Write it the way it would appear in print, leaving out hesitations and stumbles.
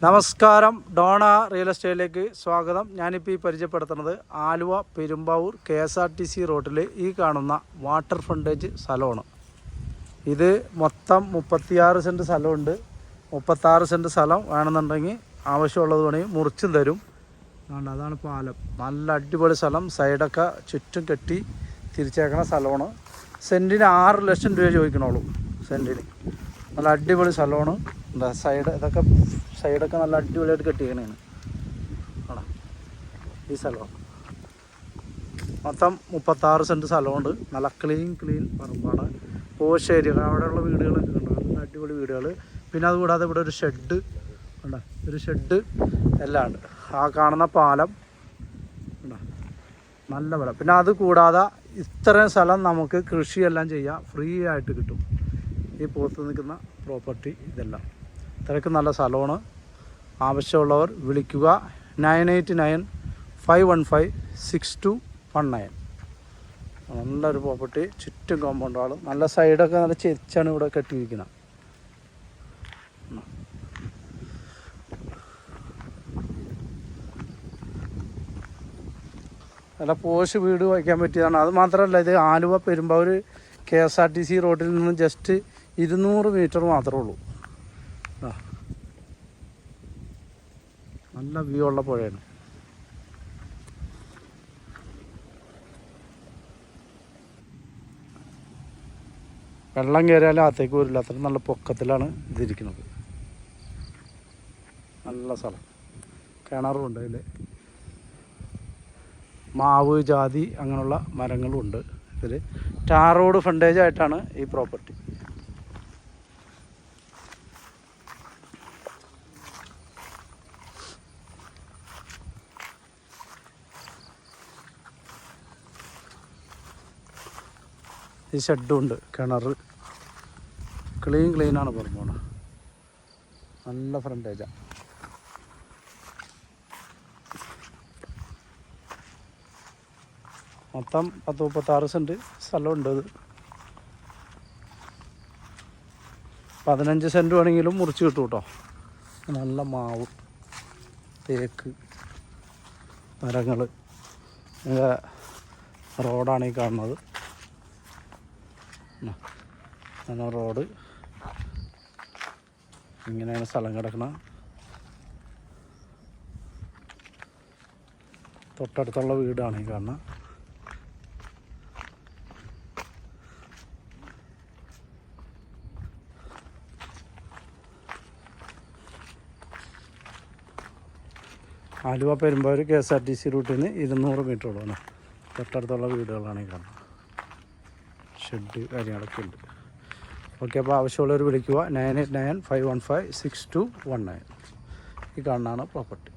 നമസ്കാരം, Donna real എസ്റ്റേറ്റിലേക്ക് സ്വാഗതം. ഞാനിപ്പോൾ ഈ പരിചയപ്പെടുത്തുന്നത് ആലുവ പെരുമ്പാവൂർ KSRTC റോഡിൽ ഈ കാണുന്ന വാട്ടർ ഫ്രണ്ടേജ് സ്ഥലമാണ്. ഇത് മൊത്തം 36 സെൻറ്റ് സ്ഥലമുണ്ട്. 36 സെൻറ്റ് സ്ഥലം വേണമെന്നുണ്ടെങ്കിൽ ആവശ്യമുള്ളത് വേണമെങ്കിൽ മുറിച്ചും തരും. അതാണ് പാലം. നല്ല അടിപൊളി സ്ഥലം. സൈഡൊക്കെ ചുറ്റും കെട്ടി തിരിച്ചേക്കണ സ്ഥലമാണ്. സെൻറ്റിന് 6 ലക്ഷം രൂപ ചോദിക്കണുള്ളൂ. സെൻറ്റിന് നല്ല അടിപൊളി സ്ഥലമാണ്. എന്താ സൈഡൊക്കെ നല്ല അടിപൊളിയായിട്ട് കെട്ടിക്കണേണ്. ആണോ ഈ സ്ഥലം മൊത്തം 36 സെൻറ്റ് സ്ഥലമുണ്ട്. നല്ല ക്ലീൻ പറമ്പാണ്. Posh area. അവിടെയുള്ള വീടുകളൊക്കെ ഉണ്ട്, നല്ല അടിപൊളി വീടുകൾ. പിന്നെ അതുകൂടാതെ ഇവിടെ ഒരു ഷെഡ് ഉണ്ട്, ഒരു ഷെഡ് എല്ലാം ഉണ്ട്. ആ കാണുന്ന പാലം ഉണ്ട്, നല്ല വെള്ളം. പിന്നെ അത് കൂടാതെ ഇത്രയും സ്ഥലം നമുക്ക് കൃഷിയെല്ലാം ചെയ്യാം, ഫ്രീ ആയിട്ട് കിട്ടും. ഈ പുറത്ത് നിൽക്കുന്ന പ്രോപ്പർട്ടി ഇതെല്ലാം ഇത്രയ്ക്ക് നല്ല സ്ഥലമാണ്. ആവശ്യമുള്ളവർ വിളിക്കുക. 9895156219. നല്ലൊരു പ്രോപ്പർട്ടി, ചുറ്റും കോമ്പൗണ്ട് വാളും, നല്ല സൈഡൊക്കെ നല്ല ചെരിച്ചാണ് ഇവിടെ കെട്ടിയിരിക്കുന്നത്. നല്ല പോഷ് വീട് വയ്ക്കാൻ പറ്റിയതാണ്. അത് മാത്രമല്ല, ഇത് ആലുവ പെരുമ്പാവൂർ KSRTC റോഡിൽ നിന്ന് ജസ്റ്റ് 200 മീറ്റർ മാത്രമേ ഉള്ളൂ. നല്ല വ്യൂ ഉള്ള പുഴയാണ്. വെള്ളം കയറിയാലും അകത്തേക്ക് വരില്ല, അത്രയും നല്ല പൊക്കത്തിലാണ് ഇതിരിക്കുന്നത്. നല്ല സ്ഥലം. കിണറുണ്ട് അതിൽ. മാവ്, ജാതി അങ്ങനെയുള്ള മരങ്ങളും ഉണ്ട് ഇതിൽ. ടാർ റോഡ് ഫ്രണ്ടേജ് ആയിട്ടാണ് ഈ പ്രോപ്പർട്ടി. ഈ ഷെഡും ഉണ്ട്, കിണർ ക്ലീനാണ് പറഞ്ഞോണം. നല്ല ഫ്രണ്ടേജാണ്. മൊത്തം 36 സെൻറ്റ് സ്ഥലമുണ്ട്. ഇത് 15 സെൻറ്റ് വേണമെങ്കിലും മുറിച്ച് കിട്ടും കേട്ടോ. നല്ല മാവ്, തേക്ക് മരങ്ങൾ. റോഡാണ് ഈ കാണുന്നത്. അങ്ങനെ റോഡ് ഇങ്ങനെയാണ് സ്ഥലം കിടക്കുന്നത്. തൊട്ടടുത്തുള്ള വീടാണ് ഈ കാണുന്നത്. ആലുവ പെരുമ്പാവൂർ KSRTC റൂട്ടിൽ നിന്ന് 200 മീറ്റർ ഉള്ളതാണ്. തൊട്ടടുത്തുള്ള വീടുകളാണ് ഈ കാണുന്നത്. ഷെഡ് കാര്യങ്ങളൊക്കെ ഉണ്ട്. ഓക്കെ, അപ്പോൾ ആവശ്യമുള്ളവർ വിളിക്കുക. 9895156219. ഈ കാണുന്നതാണ് പ്രോപ്പർട്ടി.